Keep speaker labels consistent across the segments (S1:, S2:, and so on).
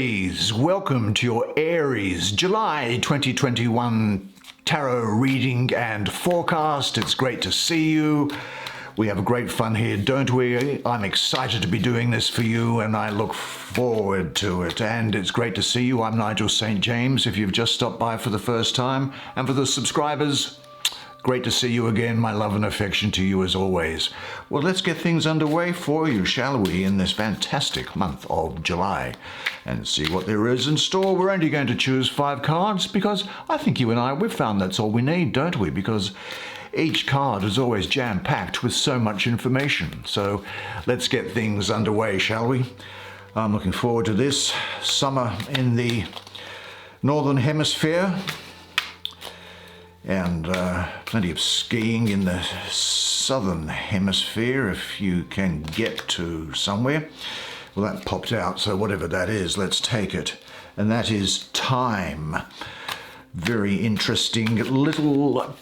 S1: Aries, welcome to your Aries July 2021 tarot reading and forecast. It's great to see you. We have great fun here, don't we? I'm excited to be doing this for you and I look forward to it. And it's great to see you. I'm Nigel Saint James if you've just stopped by for the first time. And for the subscribers, great to see you again. My love and affection to you as always. Well, let's get things underway for you, shall we, in this fantastic month of July and see what there is in store. We're only going to choose 5 cards because I think you and I, we've found that's all we need, don't we? Because each card is always jam-packed with so much information. So let's get things underway, shall we? I'm looking forward to this. Summer in the Northern Hemisphere. And plenty of skiing in the southern hemisphere if you can get to somewhere. Well, that popped out, so whatever that is, let's take it. And that is time. Very interesting little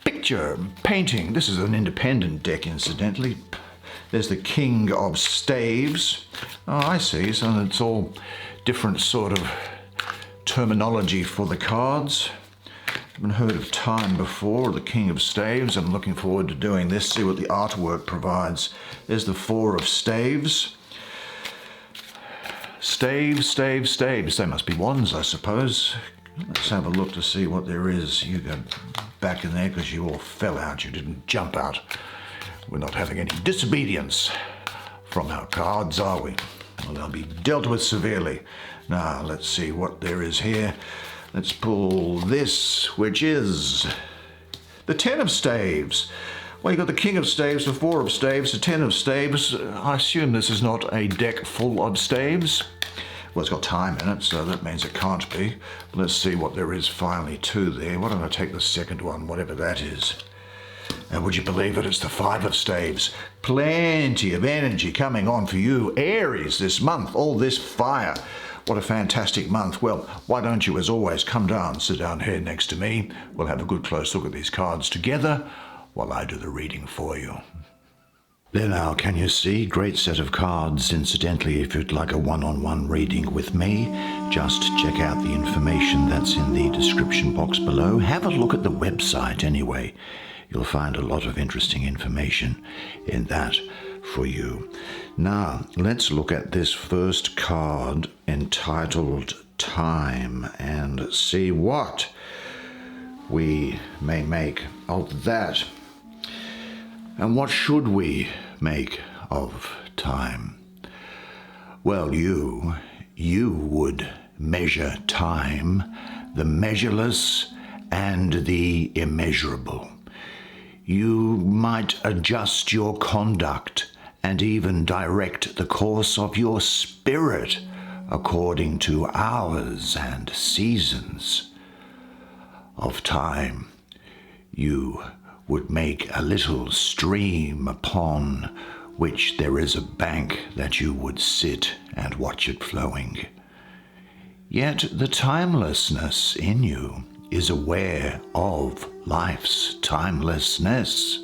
S1: picture painting. This is an independent deck, incidentally. There's the King of Staves. Oh, I see, so it's all different sort of terminology for the cards. I haven't heard of time before, or the King of Staves. I'm looking forward to doing this, see what the artwork provides. There's the 4 of Staves. Staves, staves, staves. They must be wands, I suppose. Let's have a look to see what there is. You go back in there because you all fell out. You didn't jump out. We're not having any disobedience from our cards, are we? Well, they'll be dealt with severely. Now, let's see what there is here. Let's pull this, which is the 10 of Staves. Well, you've got the King of Staves, the 4 of Staves, the 10 of Staves. I assume this is not a deck full of staves. Well, it's got time in it, so that means it can't be. Let's see what there is finally to there. Why don't I take the second one, whatever that is. And would you believe it? It's the 5 of Staves. Plenty of energy coming on for you, Aries, this month. All this fire. What a fantastic month. Well, why don't you, as always, come down, sit down here next to me. We'll have a good close look at these cards together while I do the reading for you. There now, can you see? Great set of cards. Incidentally, if you'd like a one-on-one reading with me, just check out the information that's in the description box below. Have a look at the website anyway. You'll find a lot of interesting information in that for you. Now, let's look at this first card entitled Time and see what we may make of that. And what should we make of time? Well, you would measure time, the measureless and the immeasurable. You might adjust your conduct and even direct the course of your spirit according to hours and seasons of time. You would make a little stream upon which there is a bank that you would sit and watch it flowing. Yet the timelessness in you is aware of life's timelessness.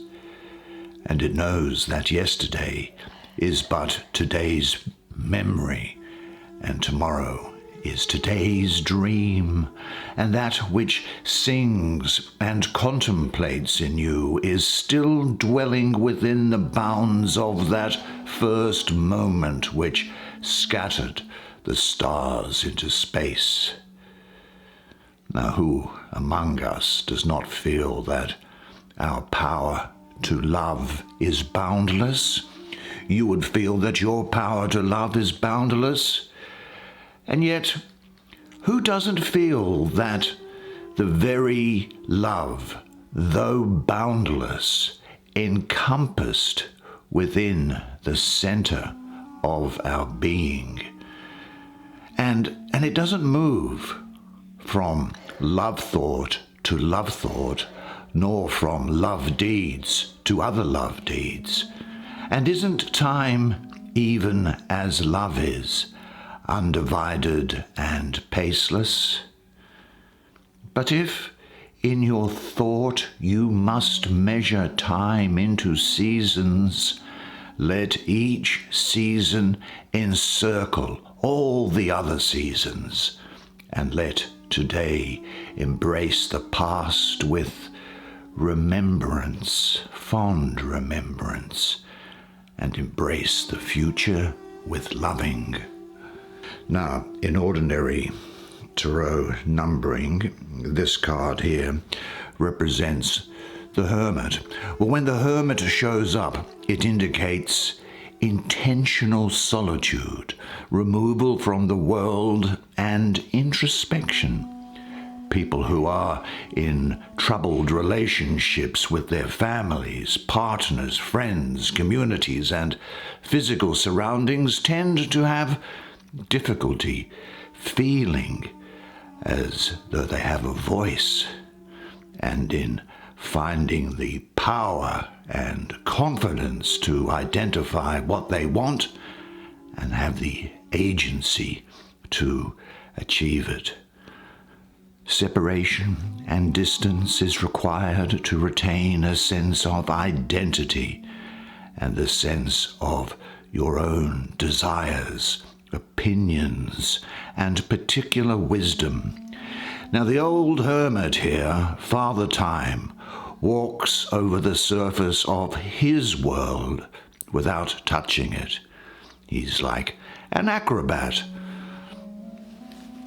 S1: And it knows that yesterday is but today's memory, and tomorrow is today's dream, and that which sings and contemplates in you is still dwelling within the bounds of that first moment which scattered the stars into space. Now, who among us does not feel that our power to love is boundless? You would feel that your power to love is boundless. And yet, who doesn't feel that the very love, though boundless, encompassed within the center of our being? And it doesn't move from love thought to love thought, nor from love deeds to other love deeds. And isn't time, even as love is, undivided and paceless? But if in your thought you must measure time into seasons, let each season encircle all the other seasons, and let today embrace the past with remembrance, fond remembrance, and embrace the future with loving. Now, in ordinary tarot numbering, this card here represents the Hermit. Well, when the Hermit shows up, it indicates intentional solitude, removal from the world, and introspection. People who are in troubled relationships with their families, partners, friends, communities, and physical surroundings tend to have difficulty feeling as though they have a voice, and in finding the power and confidence to identify what they want and have the agency to achieve it. Separation and distance is required to retain a sense of identity and the sense of your own desires, opinions, and particular wisdom. Now, the old hermit here, Father Time, walks over the surface of his world without touching it. He's like an acrobat.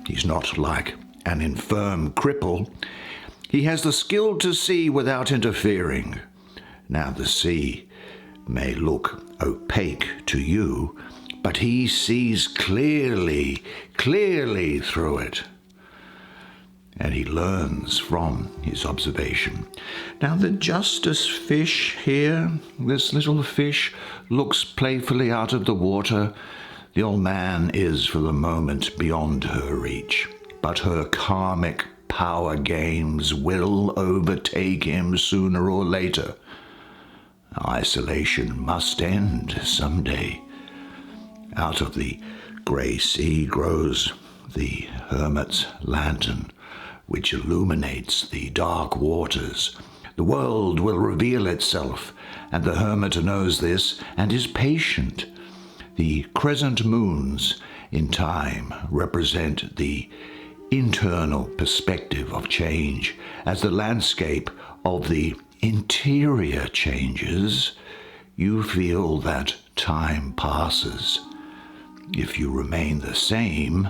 S1: He's not like an infirm cripple. He has the skill to see without interfering. Now, the sea may look opaque to you, but he sees clearly through it. And he learns from his observation. Now, the justice fish here, this little fish, looks playfully out of the water. The old man is, for the moment, beyond her reach, but her karmic power games will overtake him sooner or later. Isolation must end someday. Out of the grey sea grows the hermit's lantern, which illuminates the dark waters. The world will reveal itself, and the hermit knows this and is patient. The crescent moons in time represent the internal perspective of change. As the landscape of the interior changes, you feel that time passes. If you remain the same,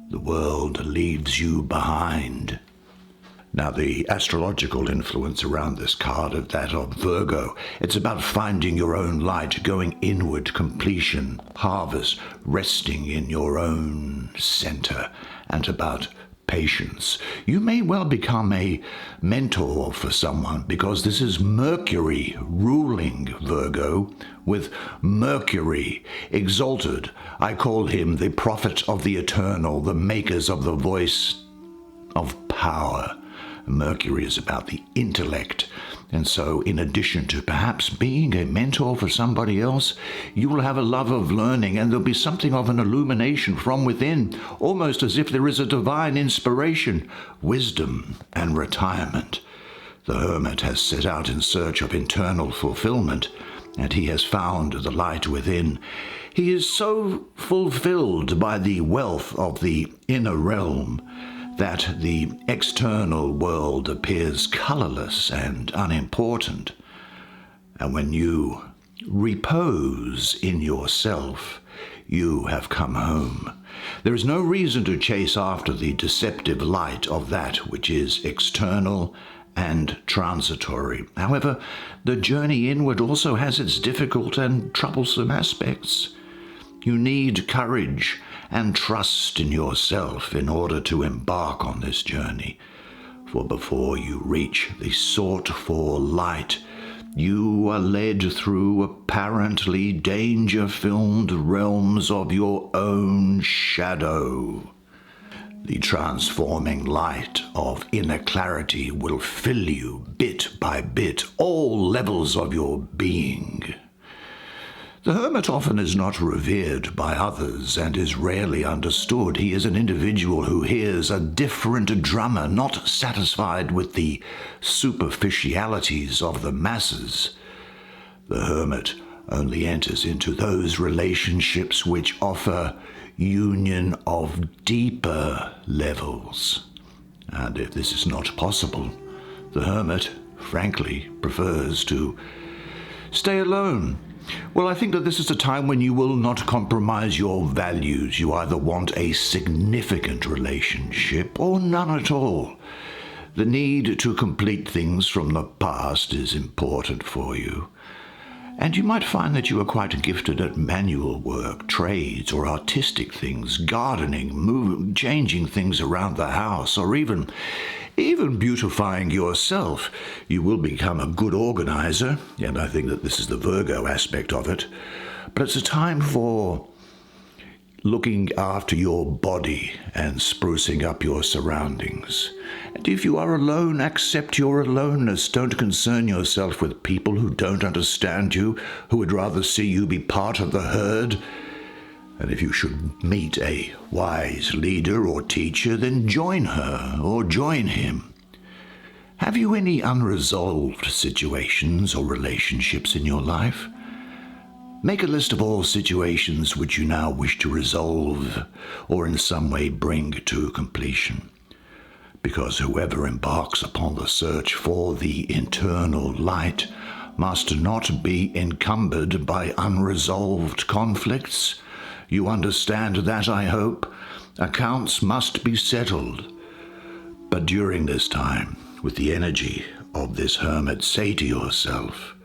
S1: the world leaves you behind. Now, the astrological influence around this card of that of Virgo, it's about finding your own light, going inward, completion, harvest, resting in your own center, and about patience. You may well become a mentor for someone because this is Mercury ruling Virgo. With Mercury exalted, I call him the prophet of the eternal, the makers of the voice of power. Mercury is about the intellect. And so, in addition to perhaps being a mentor for somebody else, you will have a love of learning, and there'll be something of an illumination from within, almost as if there is a divine inspiration, wisdom, and retirement. The hermit has set out in search of internal fulfillment, and he has found the light within. He is so fulfilled by the wealth of the inner realm that the external world appears colorless and unimportant. And when you repose in yourself, you have come home. There is no reason to chase after the deceptive light of that which is external and transitory. However, the journey inward also has its difficult and troublesome aspects. You need courage and trust in yourself in order to embark on this journey. For before you reach the sought-for light, you are led through apparently danger-filled realms of your own shadow. The transforming light of inner clarity will fill you bit by bit, all levels of your being. The hermit often is not revered by others and is rarely understood. He is an individual who hears a different drummer, not satisfied with the superficialities of the masses. The hermit only enters into those relationships which offer union of deeper levels. And if this is not possible, the hermit, frankly, prefers to stay alone. Well, I think that this is a time when you will not compromise your values. You either want a significant relationship or none at all. The need to complete things from the past is important for you. And you might find that you are quite gifted at manual work, trades, or artistic things, gardening, changing things around the house, or even beautifying yourself. You will become a good organizer, and I think that this is the Virgo aspect of it. But it's a time for looking after your body and sprucing up your surroundings. And if you are alone, accept your aloneness. Don't concern yourself with people who don't understand you, who would rather see you be part of the herd. And if you should meet a wise leader or teacher, then join her or join him. Have you any unresolved situations or relationships in your life? Make a list of all situations which you now wish to resolve or in some way bring to completion. Because whoever embarks upon the search for the internal light must not be encumbered by unresolved conflicts. You understand that, I hope. Accounts must be settled. But during this time, with the energy of this hermit, say to yourself,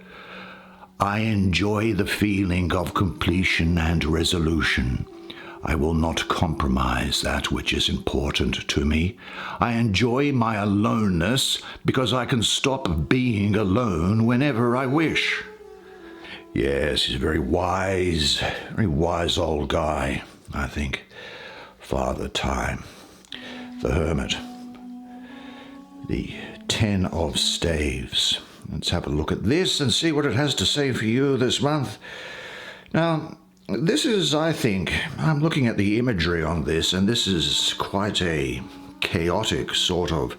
S1: I enjoy the feeling of completion and resolution. I will not compromise that which is important to me. I enjoy my aloneness because I can stop being alone whenever I wish. Yes, he's a very wise old guy, I think. Father Time, the hermit, the 10 of staves. Let's have a look at this and see what it has to say for you this month. Now, this is, I think, I'm looking at the imagery on this, and this is quite a chaotic sort of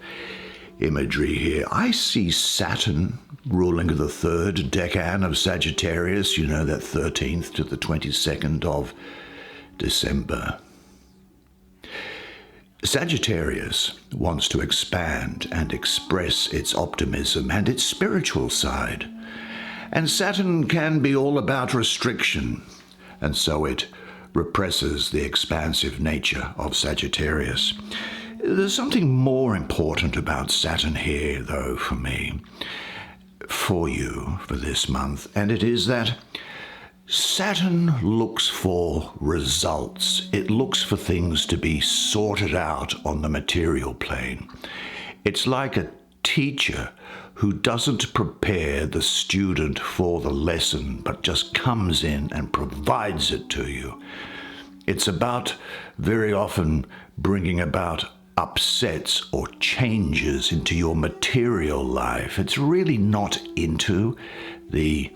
S1: imagery here. I see Saturn ruling the third decan of Sagittarius, you know, that 13th to the 22nd of December. Sagittarius wants to expand and express its optimism and its spiritual side. And Saturn can be all about restriction, and so it represses the expansive nature of Sagittarius. There's something more important about Saturn here, though, for me, for you, for this month, and it is that Saturn looks for results. It looks for things to be sorted out on the material plane. It's like a teacher who doesn't prepare the student for the lesson, but just comes in and provides it to you. It's about very often bringing about upsets or changes into your material life. It's really not into the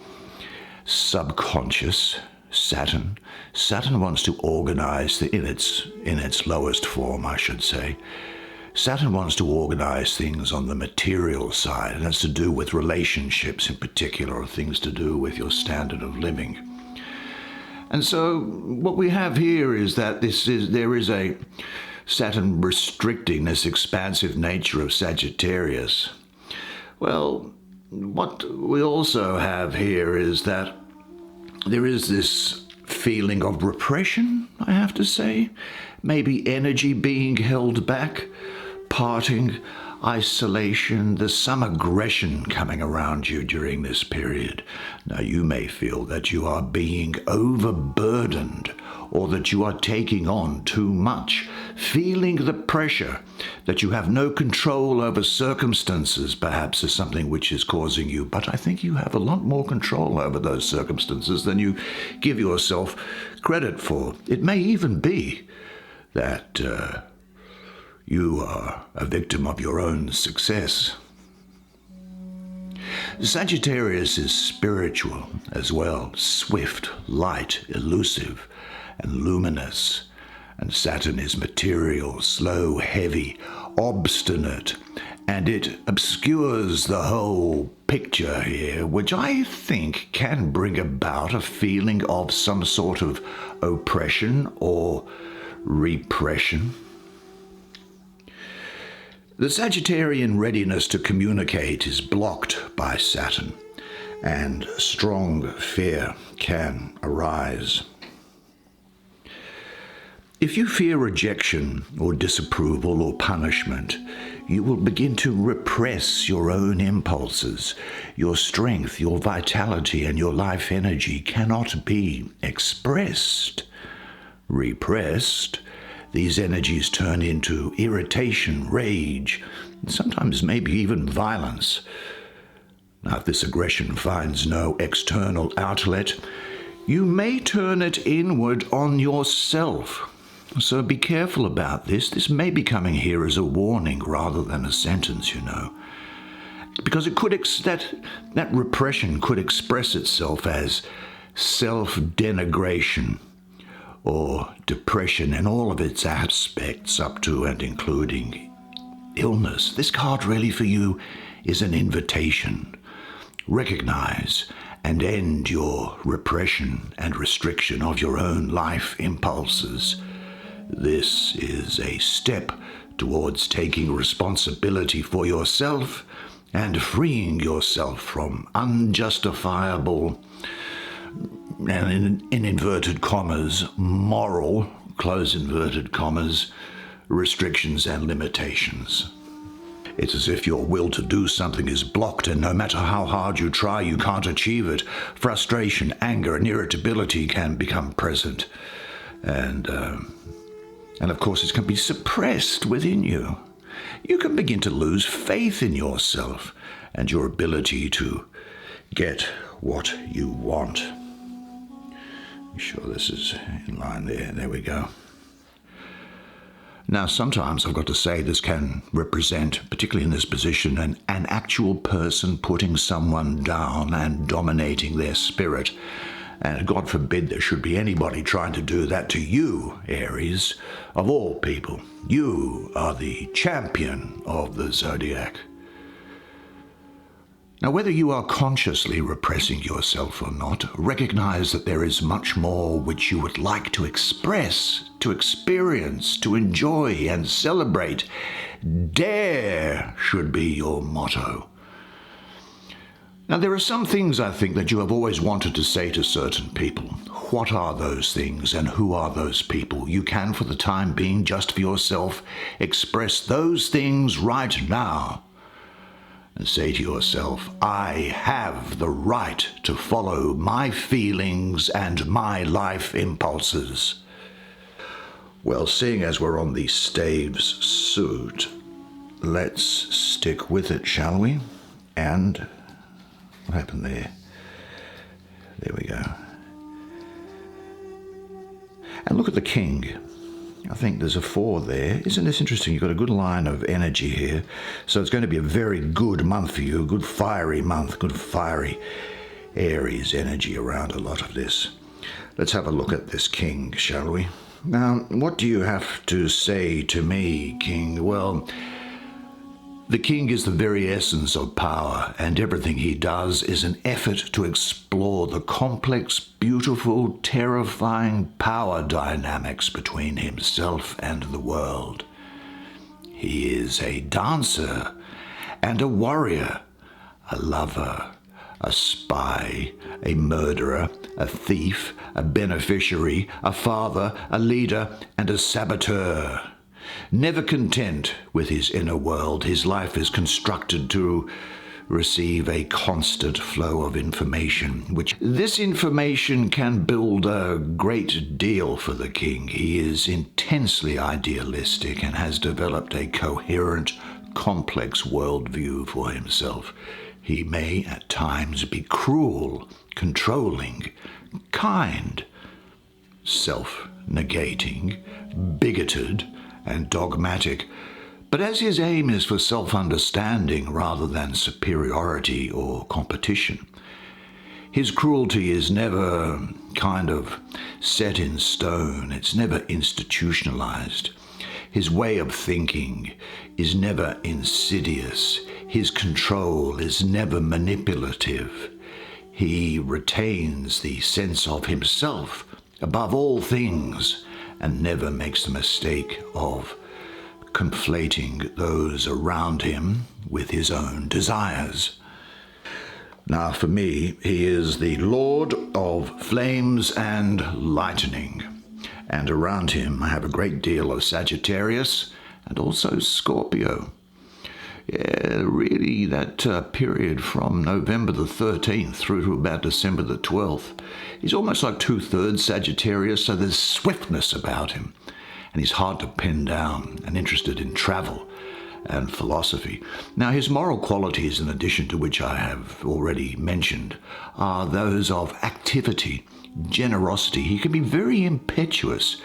S1: subconscious. Saturn wants to organize in its lowest form, I should say. Saturn wants to organize things on the material side, and it's to do with relationships in particular, or things to do with your standard of living. And so what we have here is that there is a Saturn restricting this expansive nature of Sagittarius. Well, what we also have here is that there is this feeling of repression, I have to say. Maybe energy being held back, parting, isolation. There's some aggression coming around you during this period. Now, you may feel that you are being overburdened or that you are taking on too much, feeling the pressure that you have no control over circumstances, perhaps, is something which is causing you. But I think you have a lot more control over those circumstances than you give yourself credit for. It may even be that you are a victim of your own success. Sagittarius is spiritual as well, swift, light, elusive, and luminous. And Saturn is material, slow, heavy, obstinate, and it obscures the whole picture here, which I think can bring about a feeling of some sort of oppression or repression. The Sagittarian readiness to communicate is blocked by Saturn, and strong fear can arise. If you fear rejection or disapproval or punishment, you will begin to repress your own impulses. Your strength, your vitality, and your life energy cannot be expressed. Repressed, these energies turn into irritation, rage, and sometimes maybe even violence. Now, if this aggression finds no external outlet, you may turn it inward on yourself. So be careful about this. This may be coming here as a warning rather than a sentence, you know. Because it could that repression could express itself as self-denigration or depression in all of its aspects, up to and including illness. This card really for you is an invitation. Recognize and end your repression and restriction of your own life impulses. This is a step towards taking responsibility for yourself and freeing yourself from unjustifiable and in inverted commas, moral, close inverted commas, restrictions and limitations. It's as if your will to do something is blocked, and no matter how hard you try, you can't achieve it. Frustration, anger, and irritability can become present. And of course, it can be suppressed within you. You can begin to lose faith in yourself and your ability to get what you want. Be sure this is in line there. There we go. Now, sometimes I've got to say this can represent, particularly in this position, an actual person putting someone down and dominating their spirit. And God forbid there should be anybody trying to do that to you, Aries, of all people. You are the champion of the zodiac. Now, whether you are consciously repressing yourself or not, recognize that there is much more which you would like to express, to experience, to enjoy and celebrate. Dare should be your motto. Now, there are some things, I think, that you have always wanted to say to certain people. What are those things and who are those people? You can, for the time being, just for yourself, express those things right now. And say to yourself, I have the right to follow my feelings and my life impulses. Well, seeing as we're on the staves suit, let's stick with it, shall we? And what happened there? There we go. And look at the king. I think there's a 4 there. Isn't this interesting? You've got a good line of energy here. So it's going to be a very good month for you, a good fiery month, good fiery Aries energy around a lot of this. Let's have a look at this king, shall we? Now, what do you have to say to me, king? Well, the king is the very essence of power, and everything he does is an effort to explore the complex, beautiful, terrifying power dynamics between himself and the world. He is a dancer and a warrior, a lover, a spy, a murderer, a thief, a beneficiary, a father, a leader, and a saboteur. Never content with his inner world, his life is constructed to receive a constant flow of information, which this information can build a great deal for the king. He is intensely idealistic and has developed a coherent, complex worldview for himself. He may at times be cruel, controlling, kind, self-negating, bigoted, and dogmatic, but as his aim is for self-understanding rather than superiority or competition, his cruelty is never kind of set in stone. It's never institutionalized. His way of thinking is never insidious. His control is never manipulative. He retains the sense of himself above all things and never makes the mistake of conflating those around him with his own desires. Now, for me, he is the Lord of flames and lightning. And around him, I have a great deal of Sagittarius and also Scorpio. Yeah, really, that period from November the 13th through to about December the 12th, he's almost like 2/3 Sagittarius, so there's swiftness about him. And he's hard to pin down and interested in travel and philosophy. Now, his moral qualities, in addition to which I have already mentioned, are those of activity, generosity. He can be very impetuous.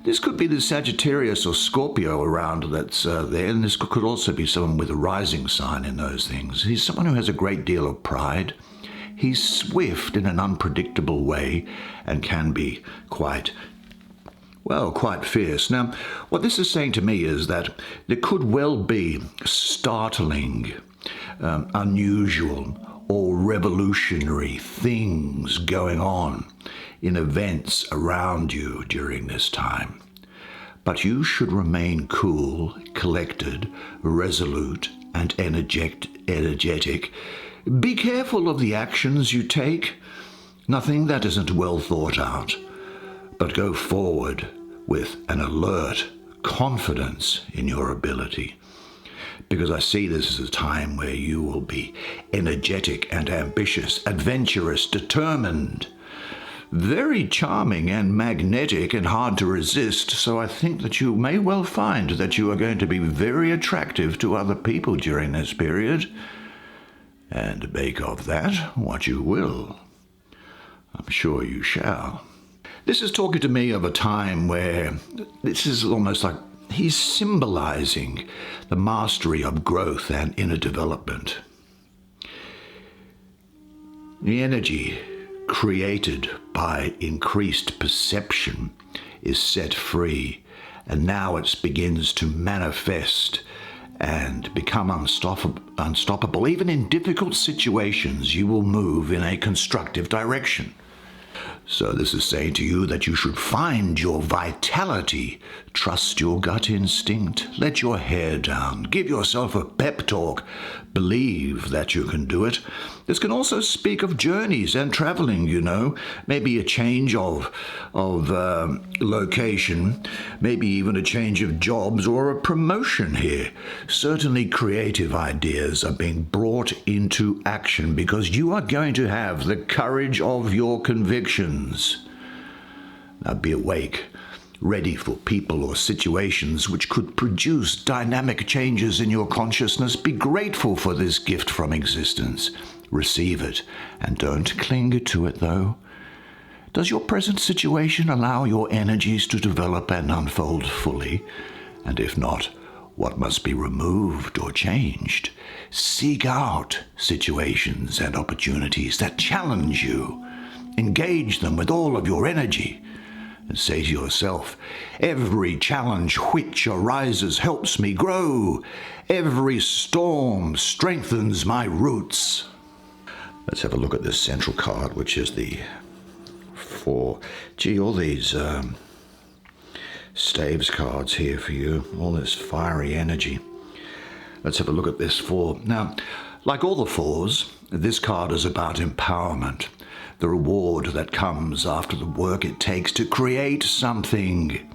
S1: This could be the Sagittarius or Scorpio around that's there, and this could also be someone with a rising sign in those things. He's someone who has a great deal of pride. He's swift in an unpredictable way and can be quite fierce. Now, what this is saying to me is that there could well be startling, unusual, or revolutionary things going on in events around you during this time. But you should remain cool, collected, resolute, and energetic. Be careful of the actions you take. Nothing that isn't well thought out. But go forward with an alert confidence in your ability. Because I see this as a time where you will be energetic and ambitious, adventurous, determined, very charming and magnetic and hard to resist. So I think that you may well find that you are going to be very attractive to other people during this period. And make of that what you will. I'm sure you shall. This is talking to me of a time where this is almost like he's symbolizing the mastery of growth and inner development. The energy created by increased perception is set free, and now it begins to manifest and become unstoppable. Even in difficult situations, you will move in a constructive direction. So this is saying to you that you should find your vitality, trust your gut instinct, let your hair down, give yourself a pep talk, believe that you can do it. This can also speak of journeys and traveling, maybe a change of location, maybe even a change of jobs or a promotion here. Certainly creative ideas are being brought into action because you are going to have the courage of your convictions. Now be awake, ready for people or situations which could produce dynamic changes in your consciousness. Be grateful for this gift from existence. Receive it, and don't cling to it, though. Does your present situation allow your energies to develop and unfold fully? And if not, what must be removed or changed? Seek out situations and opportunities that challenge you. Engage them with all of your energy. And say to yourself, every challenge which arises helps me grow. Every storm strengthens my roots. Let's have a look at this central card, which is the 4. Gee, all these staves cards here for you, all this fiery energy. Let's have a look at this 4. Now, like all the 4s, this card is about empowerment, the reward that comes after the work it takes to create something.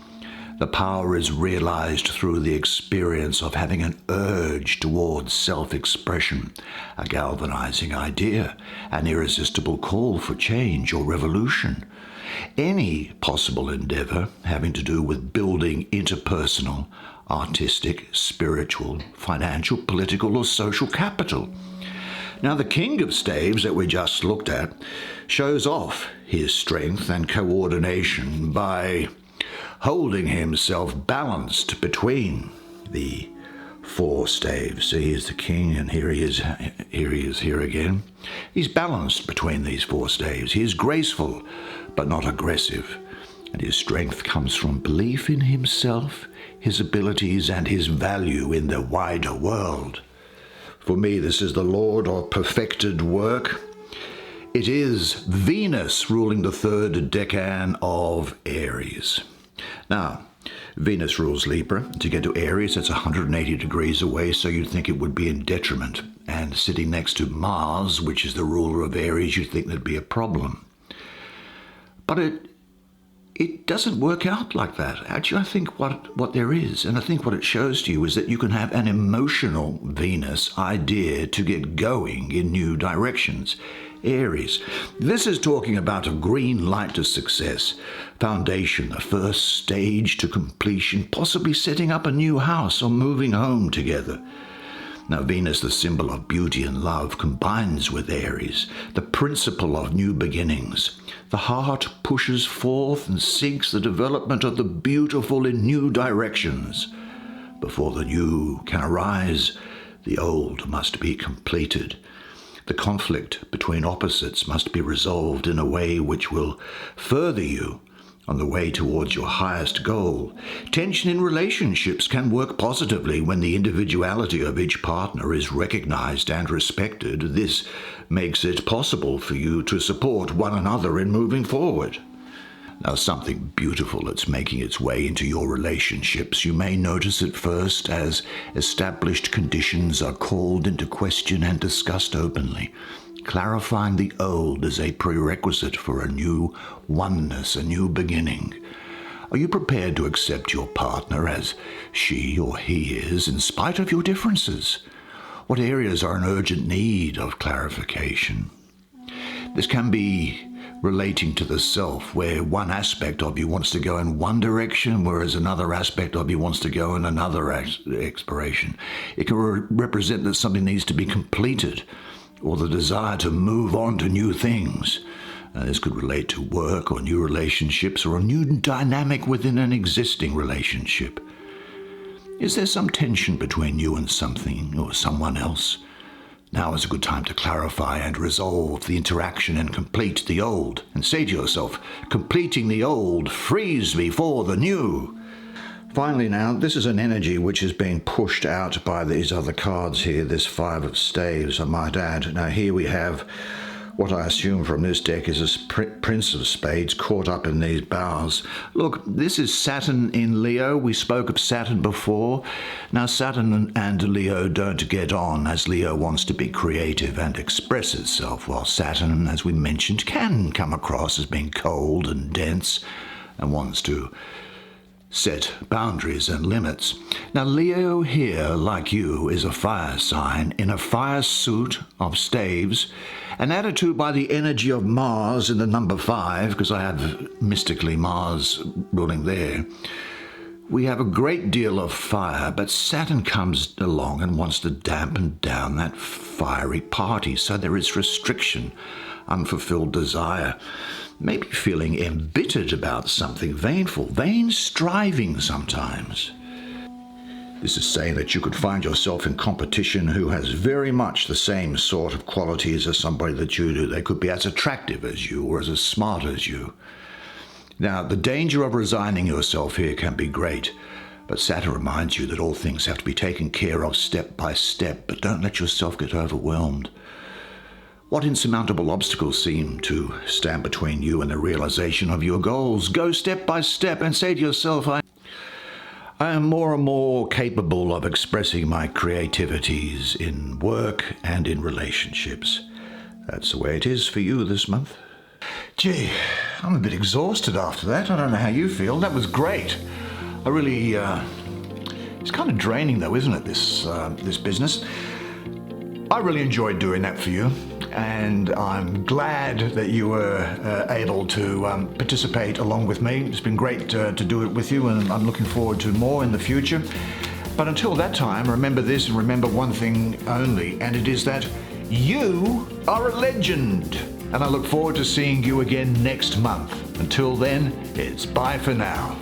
S1: The power is realized through the experience of having an urge towards self-expression, a galvanizing idea, an irresistible call for change or revolution. Any possible endeavor having to do with building interpersonal, artistic, spiritual, financial, political, or social capital. Now, the King of Staves that we just looked at shows off his strength and coordination by holding himself balanced between the 4 staves. So here's the king, and here he is here again. He's balanced between these 4 staves. He is graceful, but not aggressive. And his strength comes from belief in himself, his abilities, and his value in the wider world. For me, this is the Lord of perfected work. It is Venus ruling the 3rd decan of Aries. Now, Venus rules Libra. To get to Aries, it's 180 degrees away, so you'd think it would be in detriment. And sitting next to Mars, which is the ruler of Aries, you'd think there'd be a problem. But it doesn't work out like that. Actually, I think what there is, and I think what it shows to you, is that you can have an emotional Venus idea to get going in new directions. Aries. This is talking about a green light to success, foundation, the first stage to completion, possibly setting up a new house or moving home together. Now, Venus, the symbol of beauty and love, combines with Aries, the principle of new beginnings. The heart pushes forth and seeks the development of the beautiful in new directions. Before the new can arise, the old must be completed. The conflict between opposites must be resolved in a way which will further you on the way towards your highest goal. Tension in relationships can work positively when the individuality of each partner is recognized and respected. This makes it possible for you to support one another in moving forward. Now, something beautiful that's making its way into your relationships. You may notice at first as established conditions are called into question and discussed openly. Clarifying the old is a prerequisite for a new oneness, a new beginning. Are you prepared to accept your partner as she or he is, in spite of your differences? What areas are in urgent need of clarification? This can be relating to the self, where one aspect of you wants to go in one direction, whereas another aspect of you wants to go in another exploration. It can represent that something needs to be completed, or the desire to move on to new things. This could relate to work or new relationships or a new dynamic within an existing relationship. Is there some tension between you and something or someone else? Now is a good time to clarify and resolve the interaction and complete the old. And say to yourself, completing the old frees me for the new. Finally now, this is an energy which is being pushed out by these other cards here, this 5 of staves, I might add. Now here we have what I assume from this deck is a Prince of Spades caught up in these boughs. Look, this is Saturn in Leo. We spoke of Saturn before. Now Saturn and Leo don't get on, as Leo wants to be creative and express itself, while Saturn, as we mentioned, can come across as being cold and dense and wants to set boundaries and limits. Now Leo here, like you, is a fire sign in a fire suit of staves, and added to by the energy of Mars in the number 5, because I have mystically Mars ruling there. We have a great deal of fire, but Saturn comes along and wants to dampen down that fiery party, so there is restriction, unfulfilled desire, maybe feeling embittered about something, vain striving sometimes. This is saying that you could find yourself in competition who has very much the same sort of qualities as somebody that you do. They could be as attractive as you or as smart as you. Now, the danger of resigning yourself here can be great, but Saturn reminds you that all things have to be taken care of step by step, but don't let yourself get overwhelmed. What insurmountable obstacles seem to stand between you and the realization of your goals? Go step by step and say to yourself, I am more and more capable of expressing my creativities in work and in relationships. That's the way it is for you this month. Gee, I'm a bit exhausted after that. I don't know how you feel. That was great. I really, it's kind of draining though, isn't it, this business? I really enjoyed doing that for you, and I'm glad that you were able to participate along with me. It's been great to do it with you, and I'm looking forward to more in the future. But until that time, remember this, and remember one thing only, and it is that you are a legend. And I look forward to seeing you again next month. Until then, it's bye for now.